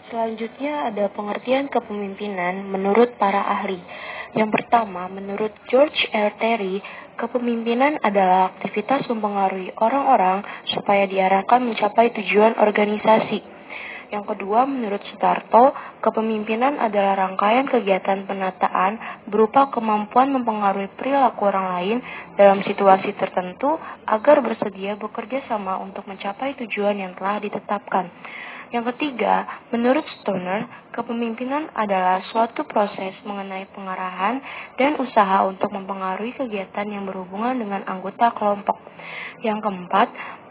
Selanjutnya ada pengertian kepemimpinan menurut para ahli. Yang pertama, menurut George R. Terry, kepemimpinan adalah aktivitas mempengaruhi orang-orang supaya diarahkan mencapai tujuan organisasi. Yang kedua, menurut Sutarto, kepemimpinan adalah rangkaian kegiatan penataan berupa kemampuan mempengaruhi perilaku orang lain dalam situasi tertentu agar bersedia bekerja sama untuk mencapai tujuan yang telah ditetapkan. Yang ketiga, menurut Stoner, kepemimpinan adalah suatu proses mengenai pengarahan dan usaha untuk mempengaruhi kegiatan yang berhubungan dengan anggota kelompok. Yang keempat,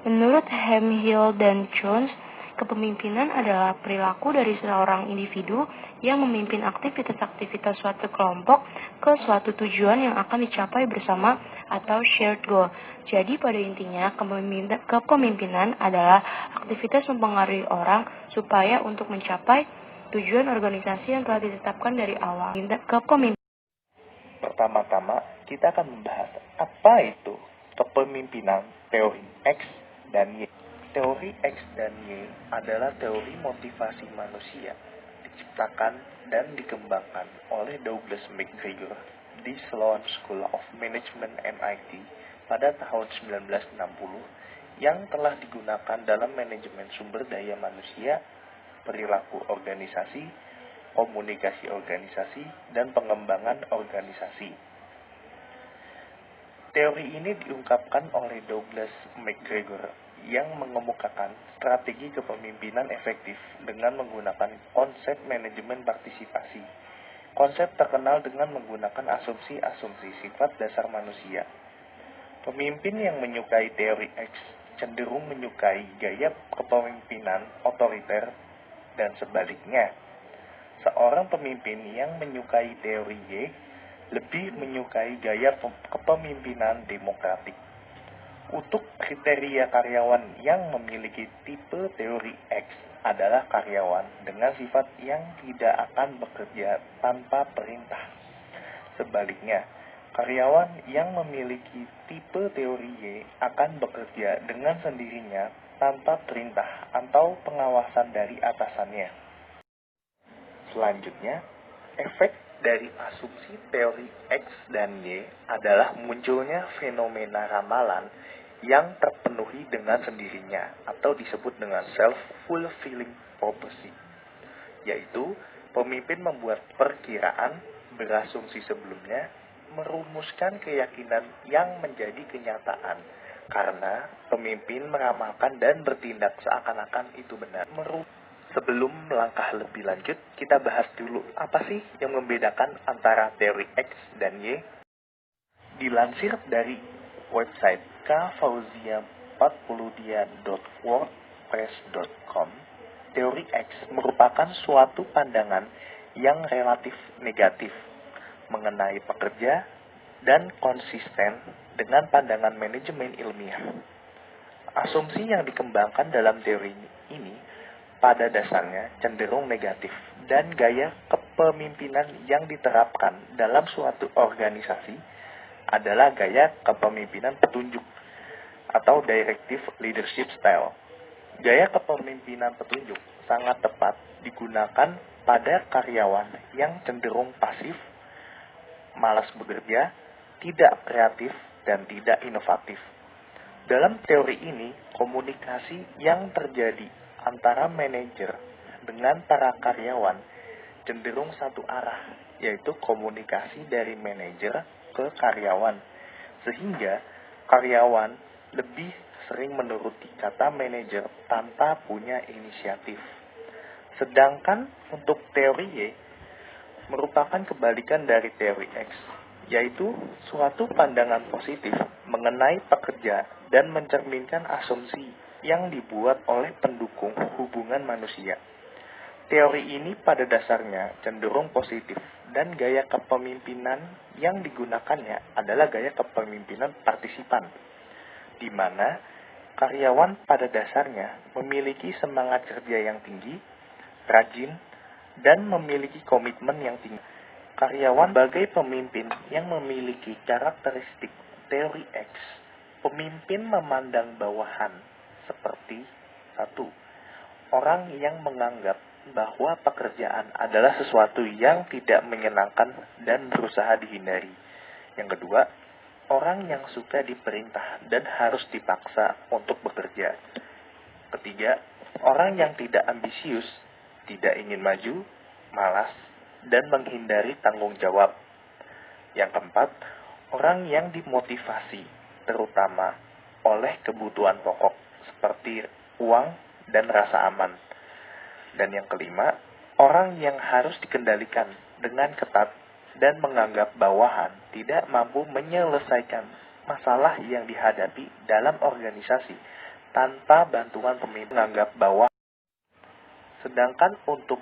menurut Hemhill dan Jones, kepemimpinan adalah perilaku dari seorang individu yang memimpin aktivitas-aktivitas suatu kelompok ke suatu tujuan yang akan dicapai bersama atau shared goal. Jadi pada intinya kepemimpinan adalah aktivitas mempengaruhi orang supaya untuk mencapai tujuan organisasi yang telah ditetapkan dari awal. Pertama-tama, kita akan membahas apa itu kepemimpinan teori X dan Y. Teori X dan Y adalah teori motivasi manusia, diciptakan dan dikembangkan oleh Douglas McGregor di Sloan School of Management MIT pada tahun 1960 yang telah digunakan dalam manajemen sumber daya manusia, perilaku organisasi, komunikasi organisasi, dan pengembangan organisasi. Teori ini diungkapkan oleh Douglas McGregor yang mengemukakan strategi kepemimpinan efektif dengan menggunakan konsep manajemen partisipasi. Konsep terkenal dengan menggunakan asumsi-asumsi sifat dasar manusia. Pemimpin yang menyukai teori X cenderung menyukai gaya kepemimpinan otoriter dan sebaliknya. Seorang pemimpin yang menyukai teori Y lebih menyukai gaya kepemimpinan demokratik. Untuk kriteria karyawan yang memiliki tipe teori X adalah karyawan dengan sifat yang tidak akan bekerja tanpa perintah. Sebaliknya, karyawan yang memiliki tipe teori Y akan bekerja dengan sendirinya tanpa perintah atau pengawasan dari atasannya. Selanjutnya, efek dari asumsi teori X dan Y adalah munculnya fenomena ramalan yang terpenuhi dengan sendirinya atau disebut dengan self-fulfilling prophecy, yaitu pemimpin membuat perkiraan, berasumsi sebelumnya, merumuskan keyakinan yang menjadi kenyataan karena pemimpin meramalkan dan bertindak seakan-akan itu benar. Sebelum melangkah lebih lanjut, kita bahas dulu apa sih yang membedakan antara teori X dan Y. Dilansir dari website kfauzia40dia.wordpress.com, teori X merupakan suatu pandangan yang relatif negatif mengenai pekerja dan konsisten dengan pandangan manajemen ilmiah. Asumsi yang dikembangkan dalam teori ini pada dasarnya cenderung negatif dan gaya kepemimpinan yang diterapkan dalam suatu organisasi adalah gaya kepemimpinan petunjuk atau directive leadership style. Gaya kepemimpinan petunjuk sangat tepat digunakan pada karyawan yang cenderung pasif, malas bekerja, tidak kreatif, dan tidak inovatif. Dalam teori ini, komunikasi yang terjadi antara manajer dengan para karyawan cenderung satu arah, yaitu komunikasi dari manajer ke karyawan, sehingga karyawan lebih sering menuruti kata manajer tanpa punya inisiatif. Sedangkan untuk teori Y merupakan kebalikan dari teori X, yaitu suatu pandangan positif mengenai pekerja dan mencerminkan asumsi yang dibuat oleh pendukung hubungan manusia. Teori ini pada dasarnya cenderung positif dan gaya kepemimpinan yang digunakannya adalah gaya kepemimpinan partisipan, di mana karyawan pada dasarnya memiliki semangat kerja yang tinggi, rajin, dan memiliki komitmen yang tinggi. Karyawan sebagai pemimpin yang memiliki karakteristik teori X, pemimpin memandang bawahan seperti 1. Orang yang menganggap bahwa pekerjaan adalah sesuatu yang tidak menyenangkan dan berusaha dihindari. Yang kedua, orang yang suka diperintah dan harus dipaksa untuk bekerja. Ketiga, orang yang tidak ambisius, tidak ingin maju, malas, dan menghindari tanggung jawab. Yang keempat, orang yang dimotivasi, terutama oleh kebutuhan pokok seperti uang dan rasa aman. Dan yang kelima, orang yang harus dikendalikan dengan ketat dan menganggap bawahan tidak mampu menyelesaikan masalah yang dihadapi dalam organisasi tanpa bantuan pemimpin menganggap bawahan. Sedangkan untuk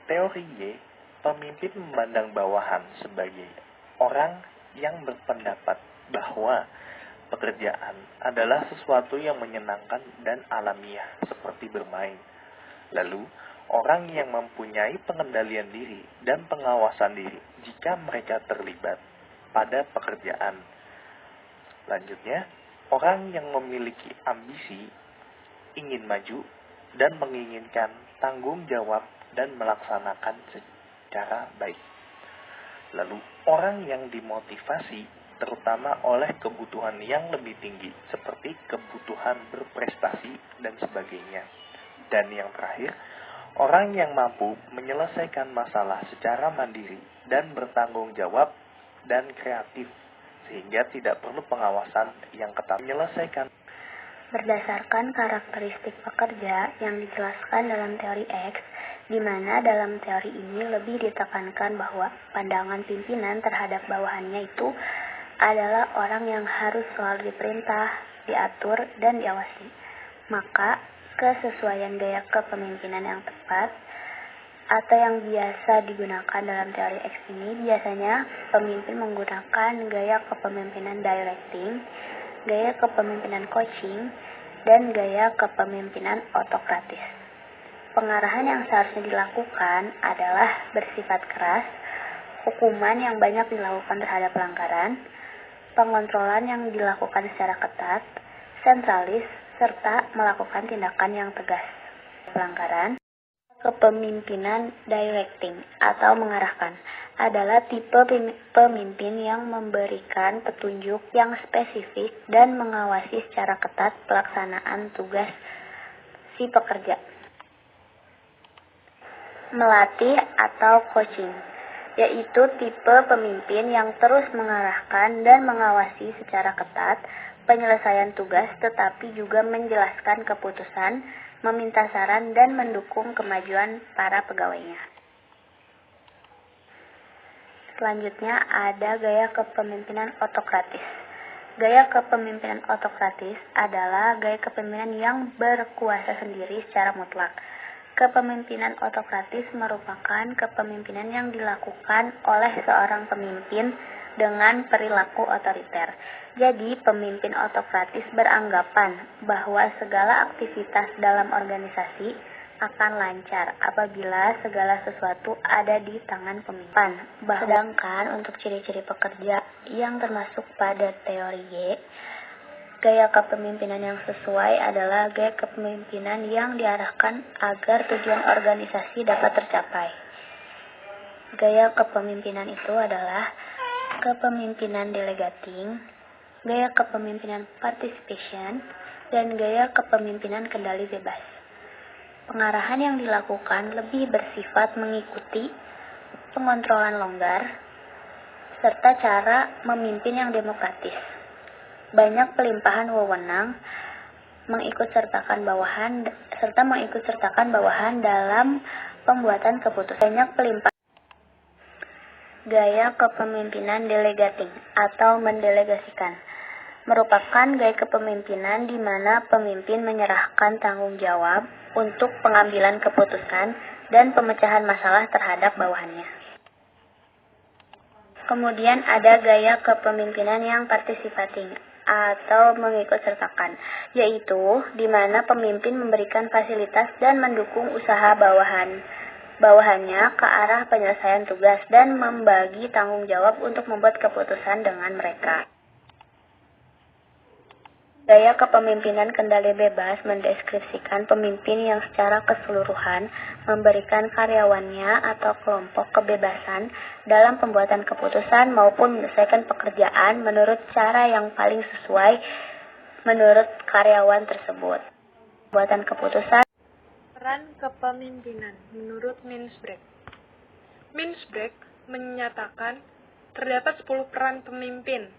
teori Y, pemimpin memandang bawahan sebagai orang yang berpendapat bahwa pekerjaan adalah sesuatu yang menyenangkan dan alamiah seperti bermain. Lalu, orang yang mempunyai pengendalian diri dan pengawasan diri jika mereka terlibat pada pekerjaan. Selanjutnya, orang yang memiliki ambisi, ingin maju, dan menginginkan tanggung jawab dan melaksanakan secara baik. Lalu, orang yang dimotivasi terutama oleh kebutuhan yang lebih tinggi, seperti kebutuhan berprestasi dan sebagainya. Dan yang terakhir, orang yang mampu menyelesaikan masalah secara mandiri dan bertanggung jawab dan kreatif, sehingga tidak perlu pengawasan yang ketat menyelesaikan. Berdasarkan karakteristik pekerja yang dijelaskan dalam teori X, di mana dalam teori ini lebih ditekankan bahwa pandangan pimpinan terhadap bawahannya itu adalah orang yang harus selalu diperintah, diatur, dan diawasi. Maka, kesesuaian gaya kepemimpinan yang tepat atau yang biasa digunakan dalam teori X ini biasanya pemimpin menggunakan gaya kepemimpinan directing, gaya kepemimpinan coaching, dan gaya kepemimpinan autokratis. Pengarahan yang seharusnya dilakukan adalah bersifat keras, hukuman yang banyak dilakukan terhadap pelanggaran, pengontrolan yang dilakukan secara ketat, sentralis, serta melakukan tindakan yang tegas. Pelanggaran, kepemimpinan directing atau mengarahkan adalah tipe pemimpin yang memberikan petunjuk yang spesifik dan mengawasi secara ketat pelaksanaan tugas si pekerja. Melatih atau coaching, yaitu tipe pemimpin yang terus mengarahkan dan mengawasi secara ketat penyelesaian tugas tetapi juga menjelaskan keputusan, meminta saran, dan mendukung kemajuan para pegawainya. Selanjutnya ada gaya kepemimpinan autokratis. Gaya kepemimpinan autokratis adalah gaya kepemimpinan yang berkuasa sendiri secara mutlak. Kepemimpinan autokratis merupakan kepemimpinan yang dilakukan oleh seorang pemimpin dengan perilaku otoriter. Jadi, pemimpin autokratis beranggapan bahwa segala aktivitas dalam organisasi akan lancar apabila segala sesuatu ada di tangan pemimpin. Sedangkan untuk ciri-ciri pekerja yang termasuk pada teori Y, gaya kepemimpinan yang sesuai adalah gaya kepemimpinan yang diarahkan agar tujuan organisasi dapat tercapai. Gaya kepemimpinan itu adalah kepemimpinan delegating, gaya kepemimpinan participation, dan gaya kepemimpinan kendali bebas. Pengarahan yang dilakukan lebih bersifat mengikuti pengontrolan longgar, serta cara memimpin yang demokratis. Banyak pelimpahan wewenang, mengikutsertakan bawahan dalam pembuatan keputusan. Banyak pelimpahan. Gaya kepemimpinan delegating atau mendelegasikan merupakan gaya kepemimpinan di mana pemimpin menyerahkan tanggung jawab untuk pengambilan keputusan dan pemecahan masalah terhadap bawahannya. Kemudian ada gaya kepemimpinan yang participating atau mengikutsertakan, yaitu di mana pemimpin memberikan fasilitas dan mendukung usaha bawahannya ke arah penyelesaian tugas dan membagi tanggung jawab untuk membuat keputusan dengan mereka. Gaya kepemimpinan kendali bebas mendeskripsikan pemimpin yang secara keseluruhan memberikan karyawannya atau kelompok kebebasan dalam pembuatan keputusan maupun menyelesaikan pekerjaan menurut cara yang paling sesuai menurut karyawan tersebut. Pembuatan keputusan. Peran kepemimpinan menurut Mintzberg. Mintzberg menyatakan terdapat 10 peran pemimpin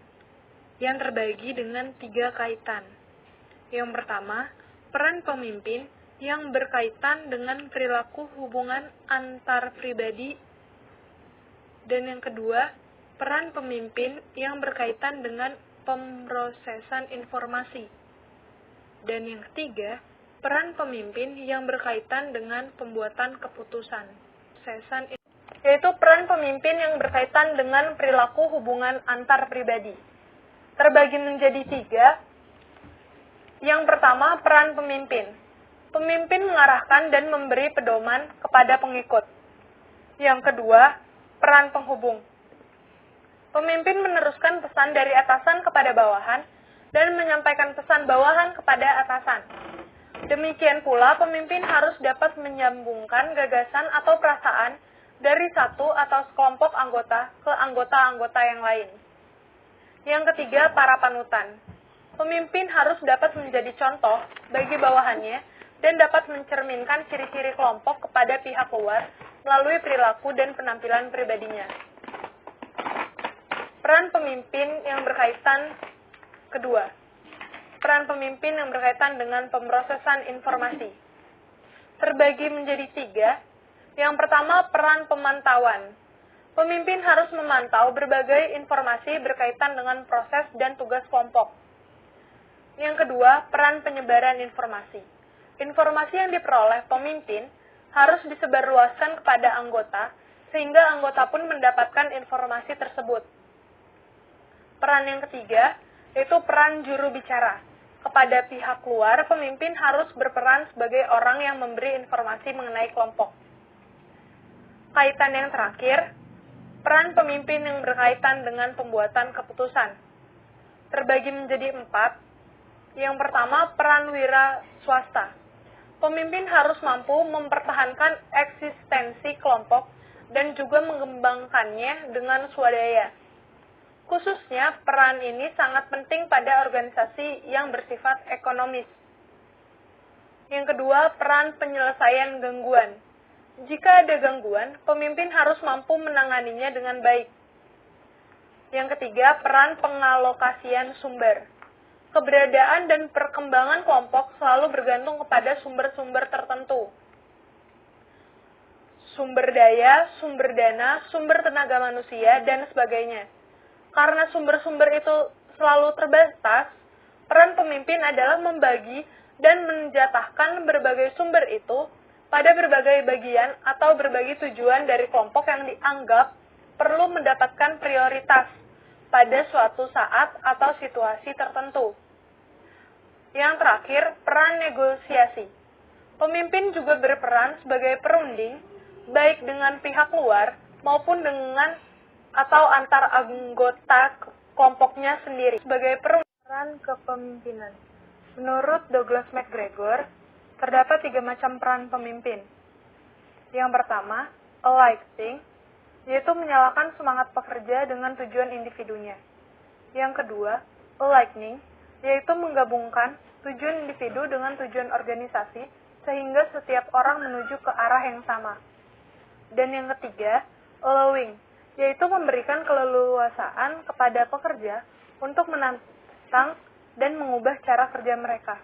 yang terbagi dengan 3 kaitan. Yang pertama, peran pemimpin yang berkaitan dengan perilaku hubungan antar pribadi, dan yang kedua, peran pemimpin yang berkaitan dengan pemrosesan informasi, dan yang ketiga, peran pemimpin yang berkaitan dengan pembuatan keputusan. Yaitu peran pemimpin yang berkaitan dengan perilaku hubungan antar pribadi. Terbagi menjadi 3. Yang pertama, peran pemimpin. Pemimpin mengarahkan dan memberi pedoman kepada pengikut. Yang kedua, peran penghubung. Pemimpin meneruskan pesan dari atasan kepada bawahan dan menyampaikan pesan bawahan kepada atasan. Demikian pula, pemimpin harus dapat menyambungkan gagasan atau perasaan dari satu atau sekelompok anggota ke anggota-anggota yang lain. Yang ketiga, para panutan. Pemimpin harus dapat menjadi contoh bagi bawahannya dan dapat mencerminkan ciri-ciri kelompok kepada pihak luar melalui perilaku dan penampilan pribadinya. Peran pemimpin yang berkaitan kedua. Peran pemimpin yang berkaitan dengan pemrosesan informasi. Terbagi menjadi 3. Yang pertama, peran pemantauan. Pemimpin harus memantau berbagai informasi berkaitan dengan proses dan tugas kelompok. Yang kedua, peran penyebaran informasi. Informasi yang diperoleh pemimpin harus disebarluaskan kepada anggota, sehingga anggota pun mendapatkan informasi tersebut. Peran yang ketiga, yaitu peran juru bicara. Kepada pihak luar, pemimpin harus berperan sebagai orang yang memberi informasi mengenai kelompok. Kaitan yang terakhir, peran pemimpin yang berkaitan dengan pembuatan keputusan. Terbagi menjadi 4. Yang pertama, peran wira swasta. Pemimpin harus mampu mempertahankan eksistensi kelompok dan juga mengembangkannya dengan swadaya. Khususnya, peran ini sangat penting pada organisasi yang bersifat ekonomis. Yang kedua, peran penyelesaian gangguan. Jika ada gangguan, pemimpin harus mampu menanganinya dengan baik. Yang ketiga, peran pengalokasian sumber. Keberadaan dan perkembangan kelompok selalu bergantung kepada sumber-sumber tertentu. Sumber daya, sumber dana, sumber tenaga manusia, dan sebagainya. Karena sumber-sumber itu selalu terbatas, peran pemimpin adalah membagi dan menjatahkan berbagai sumber itu pada berbagai bagian atau berbagai tujuan dari kelompok yang dianggap perlu mendapatkan prioritas pada suatu saat atau situasi tertentu. Yang terakhir, peran negosiasi. Pemimpin juga berperan sebagai perunding, baik dengan pihak luar maupun dengan atau antar anggota kelompoknya sendiri. Sebagai peran kepemimpinan. Menurut Douglas MacGregor, terdapat 3 macam peran pemimpin. Yang pertama, aligning, yaitu menyalakan semangat pekerja dengan tujuan individunya. Yang kedua, aligning, yaitu menggabungkan tujuan individu dengan tujuan organisasi, sehingga setiap orang menuju ke arah yang sama. Dan yang ketiga, allowing, yaitu memberikan keleluasaan kepada pekerja untuk menantang dan mengubah cara kerja mereka.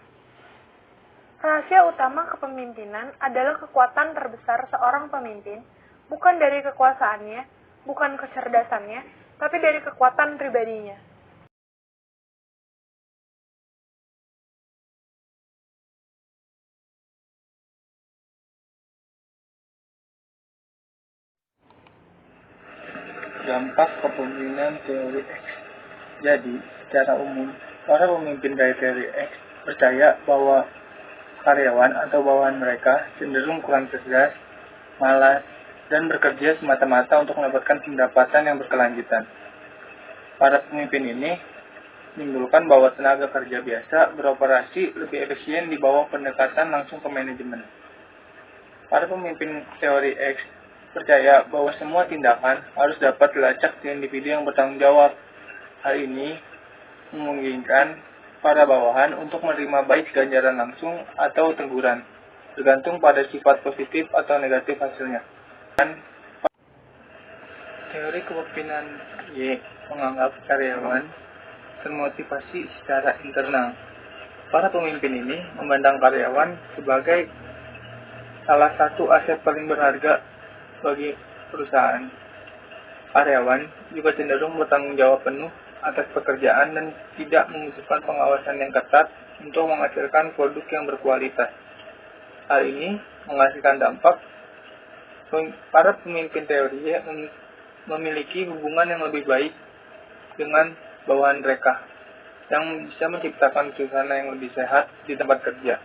Rahasia utama kepemimpinan adalah kekuatan terbesar seorang pemimpin, bukan dari kekuasaannya, bukan kecerdasannya, tapi dari kekuatan pribadinya. Dampak kepemimpinan teori X. Jadi, secara umum, para pemimpin dari teori X percaya bahwa karyawan atau bawahan mereka cenderung kurang cerdas, malas, dan bekerja semata-mata untuk mendapatkan pendapatan yang berkelanjutan. Para pemimpin ini menimbulkan bahwa tenaga kerja biasa beroperasi lebih efisien di bawah pendekatan langsung ke manajemen. Para pemimpin teori X percaya bahwa semua tindakan harus dapat dilacak di individu yang bertanggung jawab. Hal ini memungkinkan para bawahan untuk menerima baik ganjaran langsung atau teguran, tergantung pada sifat positif atau negatif hasilnya. Dan teori kepemimpinan Y menganggap karyawan termotivasi secara internal. Para pemimpin ini memandang karyawan sebagai salah satu aset paling berharga bagi perusahaan. Karyawan juga cenderung bertanggung jawab penuh atas pekerjaan dan tidak membutuhkan pengawasan yang ketat untuk menghasilkan produk yang berkualitas. Hal ini menghasilkan dampak para pemimpin teori memiliki hubungan yang lebih baik dengan bawahan mereka, yang bisa menciptakan suasana yang lebih sehat di tempat kerja.